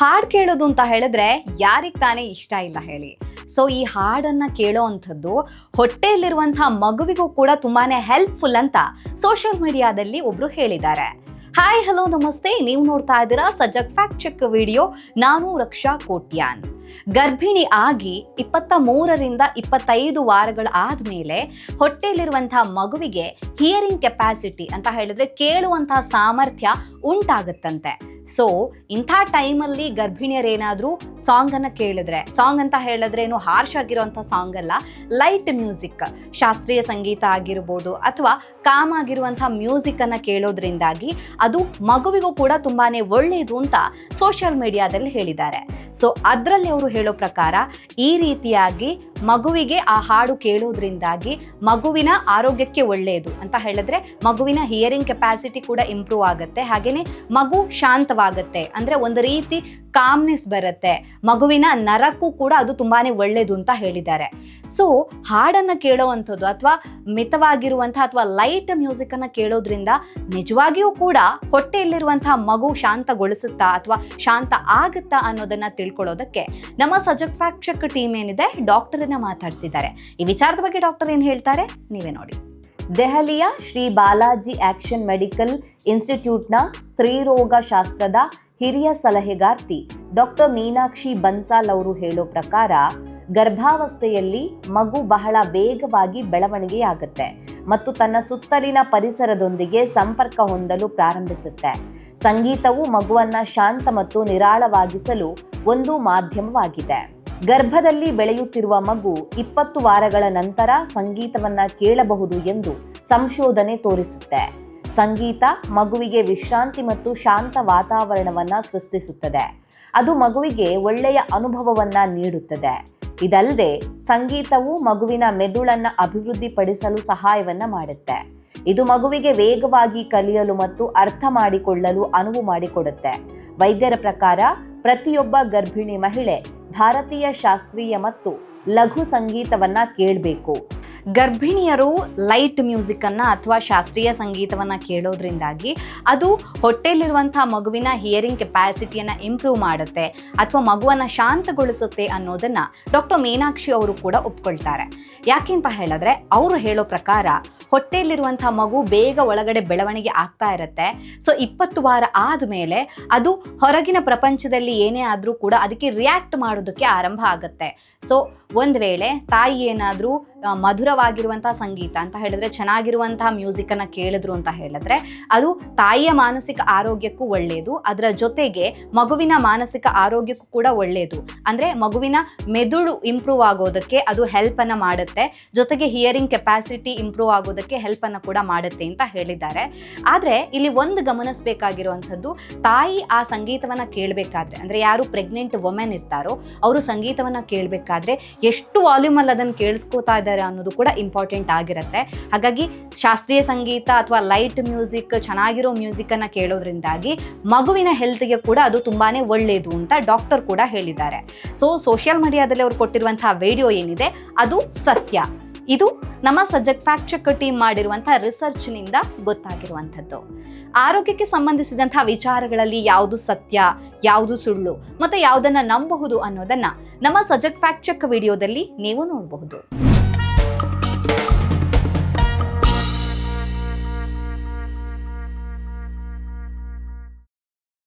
ಹಾಡು ಕೇಳೋದು ಅಂತ ಹೇಳಿದ್ರೆ ಯಾರಿಗೆ ತಾನೇ ಇಷ್ಟ ಇಲ್ಲ ಹೇಳಿ. ಸೊ ಈ ಹಾಡನ್ನ ಕೇಳೋ ಅಂಥದ್ದು ಹೊಟ್ಟೆಯಲ್ಲಿರುವಂತಹ ಮಗುವಿಗೂ ಕೂಡ ತುಂಬಾನೇ ಹೆಲ್ಪ್ಫುಲ್ ಅಂತ ಸೋಷಿಯಲ್ ಮೀಡಿಯಾದಲ್ಲಿ ಒಬ್ರು ಹೇಳಿದ್ದಾರೆ. ಹಾಯ್ ಹಲೋ ನಮಸ್ತೆ, ನೀವು ನೋಡ್ತಾ ಇದ್ದೀರಾ ಸಜಗ್ ಫ್ಯಾಕ್ಟ್ ಚೆಕ್ ವಿಡಿಯೋ. ನಾನು ರಕ್ಷಾ ಕೋಟ್ಯಾನ್. ಗರ್ಭಿಣಿ ಆಗಿ 23ರಿಂದ 25 ವಾರಗಳ ಆದ್ಮೇಲೆ ಹೊಟ್ಟೆಯಲ್ಲಿರುವಂತಹ ಮಗುವಿಗೆ ಹಿಯರಿಂಗ್ ಕೆಪಾಸಿಟಿ ಅಂತ ಹೇಳಿದ್ರೆ ಕೇಳುವಂತಹ ಸಾಮರ್ಥ್ಯ ಉಂಟಾಗುತ್ತಂತೆ. ಸೊ ಇಂಥ ಟೈಮಲ್ಲಿ ಗರ್ಭಿಣಿಯರೇನಾದ್ರೂ ಸಾಂಗ್ ಅನ್ನ ಕೇಳಿದ್ರೆ, ಸಾಂಗ್ ಅಂತ ಹೇಳಿದ್ರೆ ಏನು ಹಾರ್ಶ್ ಆಗಿರುವಂಥ ಸಾಂಗ್ ಅಲ್ಲ, ಲೈಟ್ ಮ್ಯೂಸಿಕ್, ಶಾಸ್ತ್ರೀಯ ಸಂಗೀತ ಆಗಿರ್ಬೋದು ಅಥವಾ ಕಾಮ್ ಆಗಿರುವಂತಹ ಮ್ಯೂಸಿಕ್ ಅನ್ನ ಕೇಳೋದ್ರಿಂದಾಗಿ ಅದು ಮಗುವಿಗೂ ಕೂಡ ತುಂಬಾನೇ ಒಳ್ಳೆಯದು ಅಂತ ಸೋಷಿಯಲ್ ಮೀಡಿಯಾದಲ್ಲಿ ಹೇಳಿದ್ದಾರೆ. ಸೊ ಅದರಲ್ಲಿ ಅವರು ಹೇಳೋ ಪ್ರಕಾರ ಈ ರೀತಿಯಾಗಿ ಮಗುವಿಗೆ ಆ ಹಾಡು ಕೇಳೋದ್ರಿಂದಾಗಿ ಮಗುವಿನ ಆರೋಗ್ಯಕ್ಕೆ ಒಳ್ಳೆಯದು ಅಂತ ಹೇಳಿದ್ರೆ ಮಗುವಿನ ಹಿಯರಿಂಗ್ ಕೆಪಾಸಿಟಿ ಕೂಡ ಇಂಪ್ರೂವ್ ಆಗುತ್ತೆ, ಹಾಗೇನೆ ಮಗು ಶಾಂತವಾಗುತ್ತೆ, ಅಂದ್ರೆ ಒಂದು ರೀತಿ ಕಾಮ್ನೆಸ್ ಬರುತ್ತೆ, ಮಗುವಿನ ನರಕ್ಕೂ ಕೂಡ ಅದು ತುಂಬಾನೇ ಒಳ್ಳೆಯದು ಅಂತ ಹೇಳಿದ್ದಾರೆ. ಸೊ ಹಾಡನ್ನ ಕೇಳೋವಂಥದ್ದು ಅಥವಾ ಮಿತವಾಗಿರುವಂತಹ ಅಥವಾ ಲೈಟ್ ಮ್ಯೂಸಿಕ್ ಅನ್ನ ಕೇಳೋದ್ರಿಂದ ನಿಜವಾಗಿಯೂ ಕೂಡ ಹೊಟ್ಟೆಯಲ್ಲಿರುವಂತಹ ಮಗು ಶಾಂತಗೊಳಿಸುತ್ತಾ ಅಥವಾ ಶಾಂತ ಆಗುತ್ತಾ ಅನ್ನೋದನ್ನ ತಿಳ್ಕೊಳ್ಳೋದಕ್ಕೆ ನಮ್ಮ ಸಜಗ್ ಫ್ಯಾಕ್ಟ್ ಚೆಕ್ ಟೀಮ್ ಏನಿದೆ ಡಾಕ್ಟರ್ ಮಾತಾಡಿಸಿದ್ದಾರೆ. ಈ ವಿಚಾರದ ಬಗ್ಗೆ ಡಾಕ್ಟರ್ ಏನ್ ಹೇಳ್ತಾರೆ ನೀವೇ ನೋಡಿ. ದೆಹಲಿಯ ಶ್ರೀ ಬಾಲಾಜಿ ಆಕ್ಷನ್ ಮೆಡಿಕಲ್ ಇನ್ಸ್ಟಿಟ್ಯೂಟ್ನ ಸ್ತ್ರೀರೋಗ ಶಾಸ್ತ್ರದ ಹಿರಿಯ ಸಲಹೆಗಾರ್ತಿ ಡಾಕ್ಟರ್ ಮೀನಾಕ್ಷಿ ಬನ್ಸಾಲ್ ಅವರು ಹೇಳೋ ಪ್ರಕಾರ ಗರ್ಭಾವಸ್ಥೆಯಲ್ಲಿ ಮಗು ಬಹಳ ವೇಗವಾಗಿ ಬೆಳವಣಿಗೆಯಾಗುತ್ತೆ ಮತ್ತು ತನ್ನ ಸುತ್ತಲಿನ ಪರಿಸರದೊಂದಿಗೆ ಸಂಪರ್ಕ ಹೊಂದಲು ಪ್ರಾರಂಭಿಸುತ್ತೆ. ಸಂಗೀತವು ಮಗುವನ್ನ ಶಾಂತ ಮತ್ತು ನಿರಾಳವಾಗಿಸಲು ಒಂದು ಮಾಧ್ಯಮವಾಗಿದೆ. ಗರ್ಭದಲ್ಲಿ ಬೆಳೆಯುತ್ತಿರುವ ಮಗು 20 ವಾರಗಳ ನಂತರ ಸಂಗೀತವನ್ನ ಕೇಳಬಹುದು ಎಂದು ಸಂಶೋಧನೆ ತೋರಿಸುತ್ತೆ. ಸಂಗೀತ ಮಗುವಿಗೆ ವಿಶ್ರಾಂತಿ ಮತ್ತು ಶಾಂತ ವಾತಾವರಣವನ್ನ ಸೃಷ್ಟಿಸುತ್ತದೆ. ಅದು ಮಗುವಿಗೆ ಒಳ್ಳೆಯ ಅನುಭವವನ್ನ ನೀಡುತ್ತದೆ. ಇದಲ್ಲದೆ ಸಂಗೀತವು ಮಗುವಿನ ಮೆದುಳನ್ನ ಅಭಿವೃದ್ಧಿಪಡಿಸಲು ಸಹಾಯವನ್ನ ಮಾಡುತ್ತೆ. ಇದು ಮಗುವಿಗೆ ವೇಗವಾಗಿ ಕಲಿಯಲು ಮತ್ತು ಅರ್ಥ ಮಾಡಿಕೊಳ್ಳಲು ಅನುವು ಮಾಡಿಕೊಡುತ್ತೆ. ವೈದ್ಯರ ಪ್ರಕಾರ ಪ್ರತಿಯೊಬ್ಬ ಗರ್ಭಿಣಿ ಮಹಿಳೆ ಭಾರತೀಯ ಶಾಸ್ತ್ರೀಯ ಮತ್ತು ಲಘು ಸಂಗೀತವನ್ನ ಕೇಳಬೇಕು. ಗರ್ಭಿಣಿಯರು ಲೈಟ್ ಮ್ಯೂಸಿಕ್ ಅನ್ನ ಅಥವಾ ಶಾಸ್ತ್ರೀಯ ಸಂಗೀತವನ್ನ ಕೇಳೋದ್ರಿಂದಾಗಿ ಅದು ಹೊಟ್ಟೆಯಲ್ಲಿರುವಂತಹ ಮಗುವಿನ ಹಿಯರಿಂಗ್ ಕೆಪಾಸಿಟಿಯನ್ನ ಇಂಪ್ರೂವ್ ಮಾಡುತ್ತೆ ಅಥವಾ ಮಗುವನ್ನ ಶಾಂತಗೊಳಿಸುತ್ತೆ ಅನ್ನೋದನ್ನ ಡಾಕ್ಟರ್ ಮೀನಾಕ್ಷಿ ಅವರು ಕೂಡ ಒಪ್ಕೊಳ್ತಾರೆ. ಯಾಕೆಂತ ಹೇಳಿದ್ರೆ ಅವರು ಹೇಳೋ ಪ್ರಕಾರ ಹೊಟ್ಟೆಯಲ್ಲಿರುವಂತಹ ಮಗು ಬೇಗ ಒಳಗಡೆ ಬೆಳವಣಿಗೆ ಆಗ್ತಾ ಇರುತ್ತೆ. ಸೊ 20 ವಾರ ಆದ್ಮೇಲೆ ಅದು ಹೊರಗಿನ ಪ್ರಪಂಚದಲ್ಲಿ ಏನೇ ಆದ್ರೂ ಕೂಡ ಅದಕ್ಕೆ ರಿಯಾಕ್ಟ್ ಮಾಡೋದಕ್ಕೆ ಆರಂಭ ಆಗುತ್ತೆ. ಸೊ ಒಂದ್ ವೇಳೆ ತಾಯಿ ಏನಾದ್ರೂ ಮಧುರವಾಗಿರುವಂತಹ ಸಂಗೀತ ಅಂತ ಹೇಳಿದ್ರೆ ಚೆನ್ನಾಗಿರುವಂತಹ ಮ್ಯೂಸಿಕ್ ಅನ್ನ ಕೇಳಿದ್ರು ಅಂತ ಹೇಳಿದ್ರೆ ಅದು ತಾಯಿಯ ಮಾನಸಿಕ ಆರೋಗ್ಯಕ್ಕೂ ಒಳ್ಳೆಯದು, ಅದರ ಜೊತೆಗೆ ಮಗುವಿನ ಮಾನಸಿಕ ಆರೋಗ್ಯಕ್ಕೂ ಕೂಡ ಒಳ್ಳೆಯದು. ಅಂದ್ರೆ ಮಗುವಿನ ಮೆದುಳು ಇಂಪ್ರೂವ್ ಆಗೋದಕ್ಕೆ ಅದು ಹೆಲ್ಪ್ ಅನ್ನ ಮಾಡುತ್ತೆ, ಜೊತೆಗೆ ಹಿಯರಿಂಗ್ ಕೆಪಾಸಿಟಿ ಇಂಪ್ರೂವ್ ಆಗೋದಕ್ಕೆ ಹೆಲ್ಪ್ ಅನ್ನ ಕೂಡ ಮಾಡುತ್ತೆ ಅಂತ ಹೇಳಿದ್ದಾರೆ. ಆದ್ರೆ ಇಲ್ಲಿ ಒಂದು ಗಮನಿಸಬೇಕಾಗಿರುವಂಥದ್ದು, ತಾಯಿ ಆ ಸಂಗೀತವನ್ನ ಕೇಳಬೇಕಾದ್ರೆ ಅಂದ್ರೆ ಯಾರು ಪ್ರೆಗ್ನೆಂಟ್ ವುಮೆನ್ ಇರ್ತಾರೋ ಅವರು ಸಂಗೀತವನ್ನ ಕೇಳಬೇಕಾದ್ರೆ ಎಷ್ಟು ವಾಲ್ಯೂಮ್ ಅಲ್ಲಿ ಅದನ್ನ ಕೇಳಿಸ್ಕೋತಾ ಇದ್ದಾರೆ ಅನ್ನೋದು ಕೂಡ ಇಂಪಾರ್ಟೆಂಟ್ ಆಗಿರುತ್ತೆ. ಹಾಗಾಗಿ ಶಾಸ್ತ್ರೀಯ ಸಂಗೀತ ಅಥವಾ ಲೈಟ್ ಮ್ಯೂಸಿಕ್, ಚೆನ್ನಾಗಿರೋ ಮ್ಯೂಸಿಕ್ ಅನ್ನ ಕೇಳೋದ್ರಿಂದಾಗಿ ಮಗುವಿನ ಹೆಲ್ತ್ಗೆ ಕೂಡ ಅದು ತುಂಬಾನೇ ಒಳ್ಳೆಯದು ಅಂತ ಡಾಕ್ಟರ್ ಕೂಡ ಹೇಳಿದ್ದಾರೆ. ಸೊ ಸೋಷಿಯಲ್ ಮೀಡಿಯಾದಲ್ಲಿ ಅವರು ಕೊಟ್ಟಿರುವಂತಹ ವಿಡಿಯೋ ಏನಿದೆ ಅದು ಸತ್ಯ. ಇದು ನಮ್ಮ ಸಜಗ್ ಫ್ಯಾಕ್ಟ್ ಚೆಕ್ ಟೀಮ್ ಮಾಡಿರುವಂತಹ ರಿಸರ್ಚ್ ನಿಂದ ಗೊತ್ತಾಗಿರುವಂಥದ್ದು. ಆರೋಗ್ಯಕ್ಕೆ ಸಂಬಂಧಿಸಿದಂತಹ ವಿಚಾರಗಳಲ್ಲಿ ಯಾವುದು ಸತ್ಯ, ಯಾವುದು ಸುಳ್ಳು ಮತ್ತೆ ಯಾವುದನ್ನ ನಂಬಬಹುದು ಅನ್ನೋದನ್ನ ನಮ್ಮ ಸಜಗ್ ಫ್ಯಾಕ್ಟ್ ಚೆಕ್ ವಿಡಿಯೋದಲ್ಲಿ ನೀವು ನೋಡಬಹುದು.